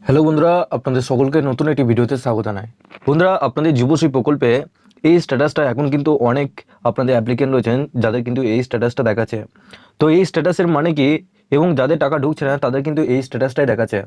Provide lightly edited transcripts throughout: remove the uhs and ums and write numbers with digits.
Hello বন্ধুরা, আপনাদের সকলকে নতুন একটি ভিডিওতে স্বাগত জানাই। বন্ধুরা, আপনাদের যুবশ্রী প্রকল্পে এই স্ট্যাটাসটা এখন কিন্তু অনেক আপনাদের অ্যাপ্লিকেন্ট রয়েছেন যাদের কিন্তু এই স্ট্যাটাসটা দেখাচ্ছে। তো এই স্ট্যাটাসের মানে কি এবং যাদের টাকা ঢুকছে না তাদের কিন্তু এই স্ট্যাটাসটাই দেখাচ্ছে।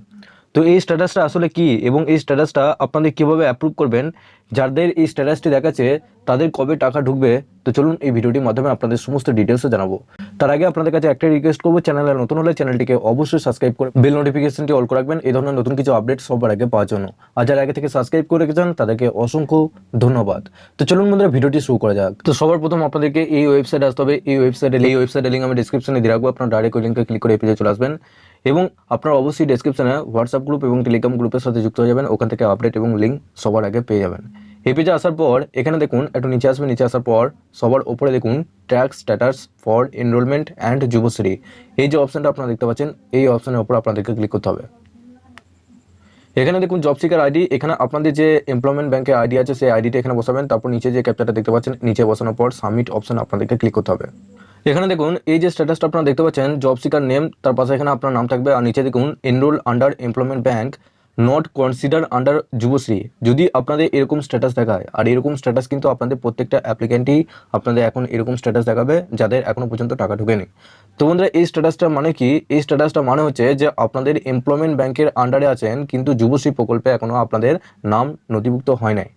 তো এই স্ট্যাটাসটা আসলে কি এবং এই স্ট্যাটাসটা আপনাদের কীভাবে অ্যাপ্রুভ করবেন, যাদের এই স্ট্যাটাসটি দেখাচ্ছে তাদের কবে টাকা ঢুকবে, তো চলুন এই ভিডিওটির মাধ্যমে আপনাদের সমস্ত ডিটেলসও জানাবো। তার আগে আপনাদের কাছে একটা রিকোয়েস্ট করবো, চ্যানেলে নতুন হলে চ্যানেলটিকে অবশ্যই সাবস্ক্রাইব করে বেল নোটিফিকেশনটি অল করে রাখবেন এই ধরনের নতুন কিছু আপডেট সবার আগে পাওয়ার জন্য। আর যারা আগে থেকে সাবস্ক্রাইব করে রেখেছেন তাদেরকে অসংখ্য ধন্যবাদ। তো চলুন বন্ধুরা, ভিডিওটি শুরু করা যাক। তো সবার প্রথম আপনাদেরকে এই ওয়েবসাইটে আসতে হবে। এই ওয়েবসাইটের লিঙ্ক আমি ডিসক্রিপশনে দিয়ে রাখবো, আপনারা ডাইরেক্ট ওই লিঙ্কে ক্লিক করে এই পেজে চলে আসবেন এবং আপনারা অবশ্যই ডেসক্রিপশনে হোয়াটসঅ্যাপ গ্রুপ এবং টেলিগ্রাম গ্রুপের সাথে যুক্ত হয়ে যাবেন। ওখান থেকে আপডেট এবং লিঙ্ক সবার আগে পেয়ে যাবেন। এই পেজে আসার পর এখানে দেখুন একটু নিচে আসবেন। নিচে আসার পর সবার ওপরে দেখুন track status for enrolment and Yuvashree, এই যে অপশনটা আপনারা দেখতে পাচ্ছেন, এই অপশনের ওপর আপনাদেরকে ক্লিক করতে হবে। এখানে দেখুন জব সিকার আইডি, এখানে আপনাদের যে এমপ্লয়মেন্ট ব্যাংকের আইডি আছে সেই আইডিটা এখানে বসাবেন। তারপর নিচে যে ক্যাপচারটা দেখতে পাচ্ছেন, নিচে বসানোর পর সাবমিট অপশন আপনাদেরকে ক্লিক করতে হবে। এখানে দেখুন এই যে স্ট্যাটাসটা আপনারা দেখতে পাচ্ছেন, জব সিকার নেম, তার পাশে এখানে আপনার নাম থাকবে আর নিচে দেখুন enrol under employment bank not consider under Yuvashree. যদি আপনাদের এরকম স্ট্যাটাস দেখায়, আর এরকম স্ট্যাটাস কিন্তু আপনাদের প্রত্যেকটা অ্যাপ্লিকেন্টই আপনাদের এখন এরকম স্ট্যাটাস দেখাবে যাদের এখনো পর্যন্ত টাকা ঢোকেনি। তো বন্ধুরা, এই স্ট্যাটাসটা মানে কি? এই স্ট্যাটাসটা মানে হচ্ছে যে আপনাদের এমপ্লয়মেন্ট ব্যাংকের আন্ডারে আছেন কিন্তু যুবশ্রী প্রকল্পে এখনো আপনাদের নাম নথিভুক্ত হয় নাই।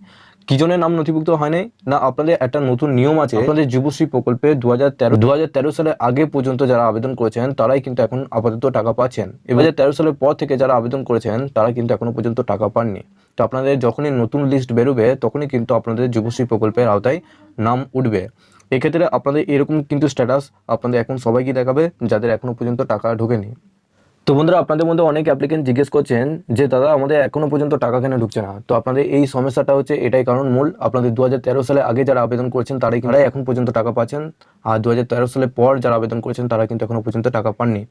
কি জন্য নাম নথিভুক্ত হয় নাই না, আপনাদের একটা নতুন নিয়ম আছে। আপনাদের যুবশ্রী প্রকল্পে 2013 সালের আগে পর্যন্ত যারা আবেদন করেছেন তারাই কিন্তু এখন আপাতত টাকা পাচ্ছেন। 2013 সালের পর থেকে যারা আবেদন করেছেন তারা কিন্তু এখনো পর্যন্ত টাকা পাননি। তো আপনাদের যখনই নতুন লিস্ট বেরোবে তখনই কিন্তু আপনাদের যুবশ্রী প্রকল্পের আওতায় নাম উঠবে। এক্ষেত্রে আপনাদের এরকম কিন্তু স্ট্যাটাস আপনাদের এখন সবাইকে দেখাবে যাদের এখনো পর্যন্ত টাকা ঢোকেনি। তো বন্ধুরা, আপনাদের মধ্যে অনেক অ্যাপ্লিকেন্ট জিজ্ঞেস করছেন যে দাদা আমাদের এখনো পর্যন্ত টাকা কেন ঢুকছে না। তো আপনাদের এই সমস্যাটা হচ্ছে এটাই কারণ মূল, আপনাদের 2013 সালে আগে যারা আবেদন করেছেন তারাই এখন পর্যন্ত টাকা পাচ্ছেন, আর 2013 সালের পর যারা আবেদন করেছেন তারা কিন্তু এখনো পর্যন্ত টাকা পাননি।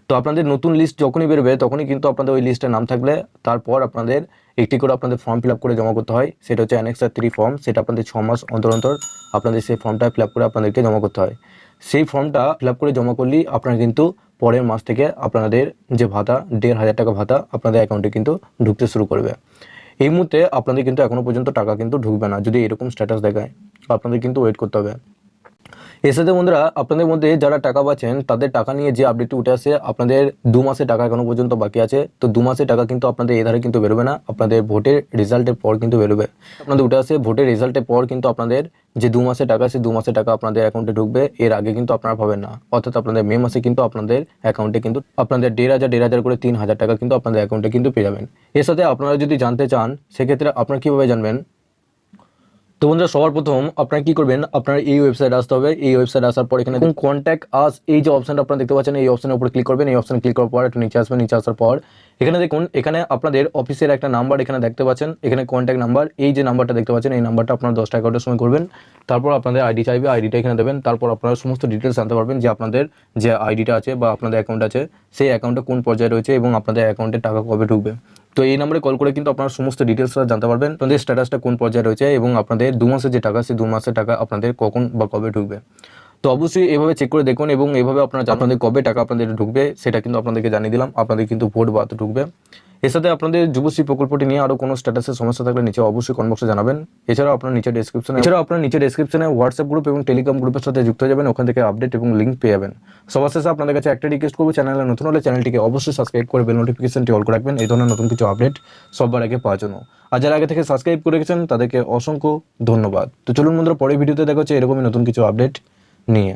তো আপনাদের নতুন লিস্ট যখনই বেরোবে তখনই কিন্তু আপনাদের ওই লিস্টে নাম থাকলে তারপর আপনাদের একটি করে আপনাদের ফর্ম ফিল আপ করে জমা করতে হয়। সেটা হচ্ছে অ্যানেক্সার 3 ফর্ম। সেটা আপনাদের 6 মাস অন্তর অন্তর আপনাদের সেই ফর্মটা ফিল আপ করে আপনাদেরকে জমা করতে হয়। সেই ফর্মটা ফিল আপ করে জমা করলেই আপনারা কিন্তু পরের মাস থেকে আপনাদের যে ভাতা 1500 টাকা ভাতা আপনাদের অ্যাকাউন্টে কিন্তু ঢুকতে শুরু করবে। এই মুহূর্তে আপনাদের কিন্তু এখনো পর্যন্ত টাকা কিন্তু ঢুকবে না যদি এরকম স্ট্যাটাস দেখায়। আপনাদের কিন্তু ওয়েট করতে হবে। এর সাথে বন্ধুরা, আপনাদের মধ্যে যারা টাকা পাচ্ছেন তাদের টাকা নিয়ে যে আপডেটটি উঠে আসে, আপনাদের 2 মাসের টাকা এখনো পর্যন্ত বাকি আছে। তো 2 মাসের টাকা কিন্তু আপনাদের এধারে কিন্তু বেরোবে না, আপনাদের ভোটের রেজাল্টের পর কিন্তু বেরোবে। আপনাদের উঠে আসে ভোটের রেজাল্টের পর কিন্তু আপনাদের যে 2 মাসের টাকা আছে 2 মাসের টাকা আপনাদের অ্যাকাউন্টে ঢুকবে। এর আগে কিন্তু আপনারা পাবেন না। অর্থাৎ আপনাদের মে মাসে কিন্তু আপনাদের অ্যাকাউন্টে কিন্তু আপনাদের 1500 করে 3000 টাকা কিন্তু আপনাদের অ্যাকাউন্টে কিন্তু পেয়ে যাবেন। এর সাথে আপনারা যদি জানতে চান সেক্ষেত্রে আপনারা কীভাবে জানবেন? তো বন্ধুরা, সবার প্রথম আপনারা কি করবেন, আপনারা এই ওয়েবসাইটে আসতে হবে। এই ওয়েবসাইটে আসার পর এখানে কন্ট্যাক্ট আস, এই যে অপশনটা আপনারা দেখতে পাচ্ছেন এই অপশনের উপর ক্লিক করবেন। এই অপশনে ক্লিক করার পর একটু নিচে আসবেন। নিচে আসার পর এখানে দেখুন এখানে আপনাদের অফিসের একটা নাম্বার এখানে দেখতে পাচ্ছেন, এখানে কন্ট্যাক্ট নাম্বার, এই যে নাম্বারটা দেখতে পাচ্ছেন এই নাম্বারটা আপনারা 10টা 11টার সময় করবেন। তারপর আপনাদের আইডি চাইবে, আইডিটা এখানে দেবেন। তারপর আপনারা সমস্ত ডিটেলস জানতে পারবেন যে আপনাদের যে আইডিটা আছে বা আপনাদের অ্যাকাউন্ট আছে সেই অ্যাকাউন্টে কোন পর্যায়ে রয়েছে এবং আপনাদের অ্যাকাউন্টে টাকা কবে ঢুকবে। তো এই নম্বরে কল করে কিন্তু আপনারা সমস্ত ডিটেলসটা জানতে পারবেন, আপনাদের স্ট্যাটাসটা কোন পর্যায়ে রয়েছে এবং আপনাদের 2 মাসের যে টাকা সেই 2 মাসের টাকা আপনাদের কখন বা কবে ঢুকবে। তো অবশ্যই এভাবে চেক করে দেখুন এবং এভাবে আপনারা আপনাদের কবে টাকা আপনাদের ঢুকবে সেটা কিন্তু আপনাদেরকে জানিয়ে দিলাম। আপনাদের কিন্তু ভোট বাদ ঢুকবে। এর সাথে আপনাদের যুবশ্রী প্রকল্পটি নিয়ে আরও কোনো স্ট্যাটাসের সমস্যা থাকলে নিচে অবশ্যই কমেন্ট বক্সে জানাবেন। এছাড়াও আপনার নিচে ডেসক্রিপশনে হোয়াটসঅ্যাপ গ্রুপ এবং টেলিগ্রাম গ্রুপের সাথে যুক্ত হয়ে যাবেন, ওখান থেকে আপডেট এবং লিঙ্ক পেয়ে যাবেন। সবার শেষে আপনাদের কাছে একটা রিকোয়েস্ট করবো, চ্যানেলে নতুন হলে চ্যানেলটিকে অবশ্যই সাবস্ক্রাইব করে বেল নোটিফিকেশনটি অল করে রাখবেন এই ধরনের নতুন কিছু আপডেট সবার আগে পাওয়ার জন্য। আর যারা আগে থেকে সাবস্ক্রাইব করে রেখেছেন তাদেরকে অসংখ্য ধন্যবাদ। তো চলুন বন্ধুরা, পরের ভিডিওতে দেখা হচ্ছে এরকমই নতুন কিছু আপডেট নিয়ে।